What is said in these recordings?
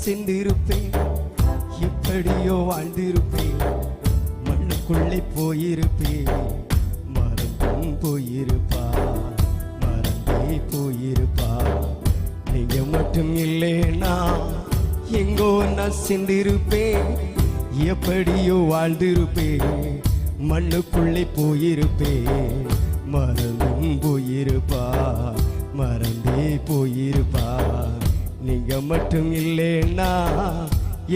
சென்றிருப்பேன், எப்படியோ வாழ்ந்திருப்பேன், மண்ணுக்குள்ளே போயிருப்பேன், மறந்தும் போயிருப்பா, மறந்தே போயிருப்பா. நீங்க மட்டும் இல்லைனா எங்கோ நான் சென்றிருப்பேன், எப்படியோ வாழ்ந்திருப்பேன், மண்ணுக்குள்ளே போயிருப்பேன், மறந்தும் போயிருப்பா, மறந்தே போயிருப்பா. நீங்க மட்டும் இல்லைனா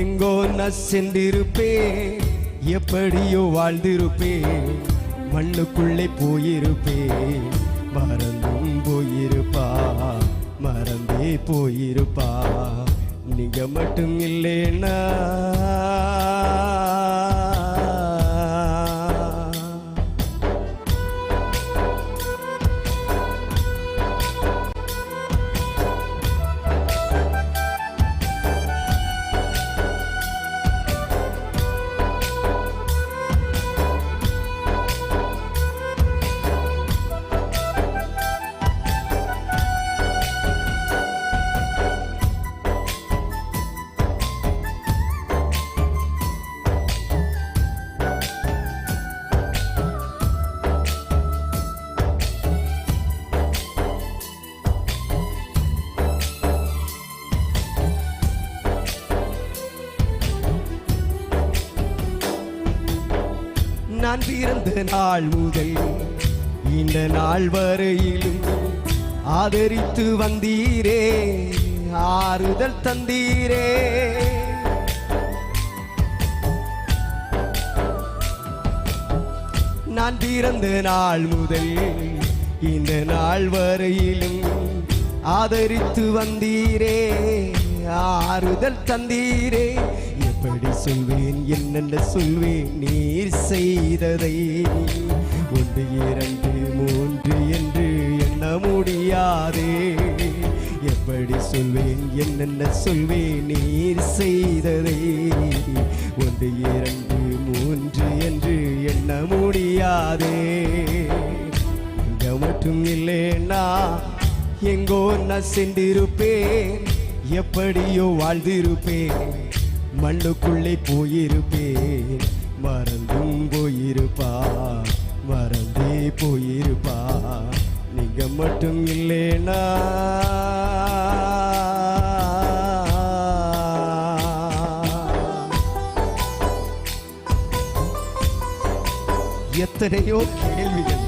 எங்கோ நான் சென்றிருப்பேன், எப்படியோ வாழ்ந்திருப்பேன், மண்ணுக்குள்ளே போயிருப்பேன், மறந்தும் போயிருப்பா, மறந்தே போயிருப்பா. நீங்க மட்டும் இல்லைனா நான் பிறந்த நாள் முதல் இந்த நாள் வரையிலும் ஆதரித்து வந்தீரே, ஆறுதல் தந்தீரே. நான் பிறந்த நாள் முதல் இந்த நாள் வரையிலும் ஆதரித்து வந்தீரே, ஆறுதல் தந்தீரே. எப்படி சொல்வேன், என்னென்ன சொல்வேன் நீர் செய்ததை, 1 2 3 என்று எண்ண முடியாதே. எப்படி சொல்வேன், என்னென்ன சொல்வேன் நீர் செய்ததை, 1 2 3 என்று எண்ண முடியாதே. இங்க மட்டும் இல்லைனா எங்கோ நான் சென்றிருப்பேன், எப்படியோ வாழ்ந்திருப்பேன், மண்ணுக்குள்ளே போயிருப்பேன், மறந்தும் போயிருப்பா, மறந்தே போயிருப்பா. நீங்க மட்டும் இல்லைனா எத்தனையோ கேள்விகள்,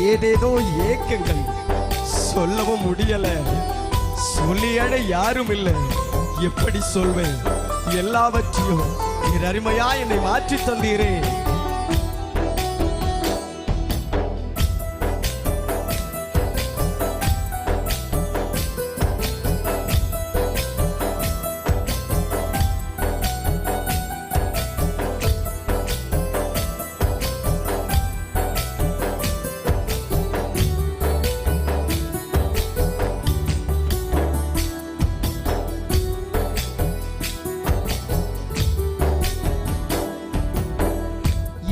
ஏதேதோ ஏக்கங்கள், சொல்லவும் முடியல, சொல்லியட யாரும் இல்லை. எப்படி சொல்வேன், எல்லாவற்றையும் நீர் அருமையா என்னை மாற்றி தந்தீரே.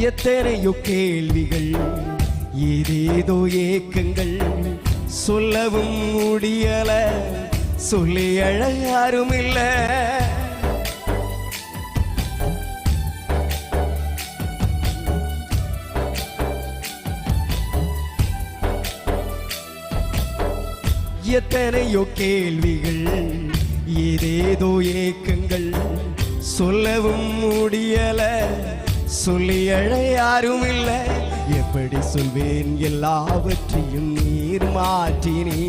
எத்தனையோ கேள்விகள், ஏதேதோ ஏக்கங்கள், சொல்லவும் முடியல, சொல்லி அழ யாரும் இல்ல. எத்தனையோ கேள்விகள், ஏதேதோ ஏக்கங்கள், சொல்லவும் முடியல, சொல்லி அழ யாரும் இல்லை. எப்படி சொல்வேன், எல்லாவற்றையும் நீர் மாற்றினீ,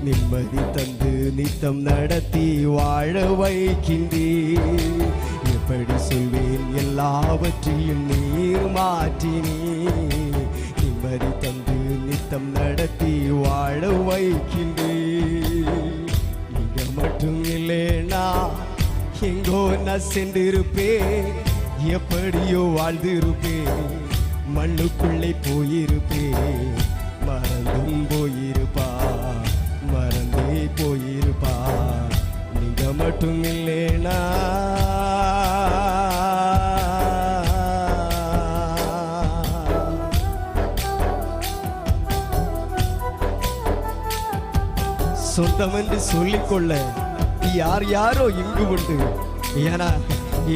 நிம்மதி தந்து நித்தம் நடத்தி வாழ வைக்கின்றீ. எப்படி சொல்வேன், எல்லாவற்றையும் நீர் மாற்றினீ, நிம்மதி தந்து நித்தம் நடத்தி வாழ வைக்கின்றீ. நீங்க மட்டும் இல்லைனா எங்கோ நான் சென்றிருப்பேன், எப்படியோ வாழ்ந்திருப்பேன், மண்ணுக்குள்ளே போயிருப்பேன், மறந்தும் போயிருப்பா, மறந்தே போயிருப்பா. நீங்க மட்டும் இல்லைனா சொந்தம் என்று சொல்லிக்கொள்ள யார் யாரோ இங்கு உண்டு. ஏன்னா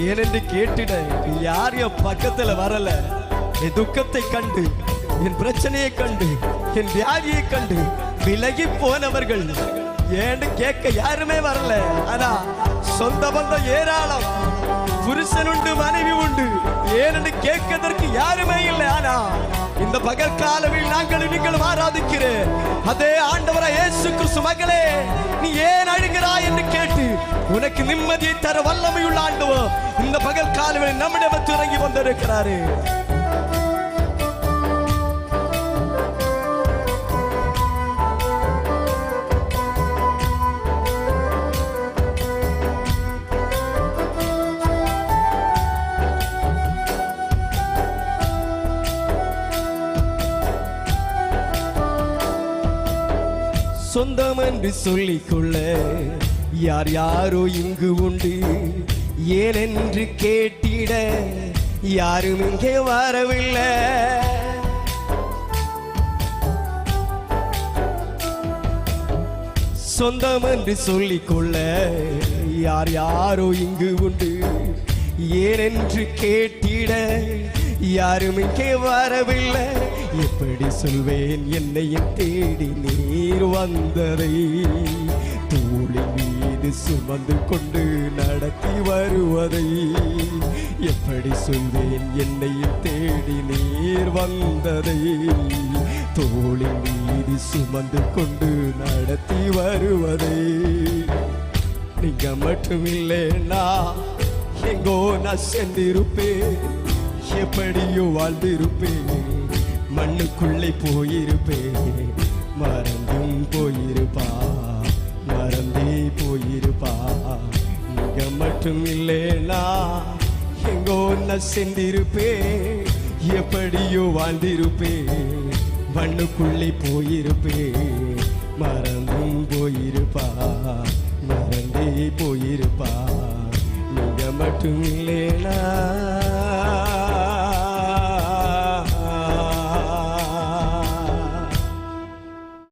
ஏனென்று கேட்டிட யார் என் பக்கத்துல வரல. என் துக்கத்தை கண்டு, என் பிரச்சனையை கண்டு, என் வியாதியை கண்டு விலகி போனவர்கள் ஏன்னு கேட்க யாருமே வரல. ஆனா சொந்த பந்தம் ஏராளம், புருஷன் உண்டு, மனைவி உண்டு, ஏனென்று கேட்கதற்கு யாருமே இல்லை. ஆனா இந்த பகல் காலவில் நீங்களும் ஆராதிக்கிற அதே ஆண்டவரை இயேசு கிறிஸ்து, மகளே நீ ஏன் அழுகிறாய் என்று கேட்டு உனக்கு நிம்மதியை தர வல்லமையுள்ள ஆண்டவர் இந்த பகல் காலவில் நம்மிடம் இறங்கி வந்திருக்கிறாரு. சொந்தம் என்று சொல்லிக்கொள்ள யார் யாரோ இங்கு உண்டு. ஏனென்று கேட்டிட யாரும் இங்கே வரவில்லை. சொந்தம் என்று சொல்லிக்கொள்ள யார் யாரோ இங்கு உண்டு. ஏனென்று கேட்டிட யாரும் இங்கே வரவில்லை. எப்படி சொல்வேன் என்னையும் தேடி நீர் வந்ததை, தோளின் மீது சுமந்து கொண்டு நடத்தி வருவதை. எப்படி சொல்வேன் என்னையும் தேடி நீர் வந்ததை, தோளின் மீது சுமந்து கொண்டு நடத்தி வருவதை. நீங்க மட்டும் இல்லைன்னா எங்கோ நான் சென்றிருப்பேன், எப்படியோ வாழ்ந்திருப்பேன், மண்ணுக்குள்ளே போயிருப்பேன். மறந்தும் போயிருப்பா, மறந்தே போயிருப்பா. நீங்க மட்டும் இல்லைனா எங்கோ நான் சென்றிருப்பேன், எப்படியோ வாழ்ந்திருப்பேன், மண்ணுக்குள்ளே போயிருப்பேன். மறந்தும் போயிருப்பா, மறந்தே போயிருப்பா. நீங்க மட்டும் இல்லைனா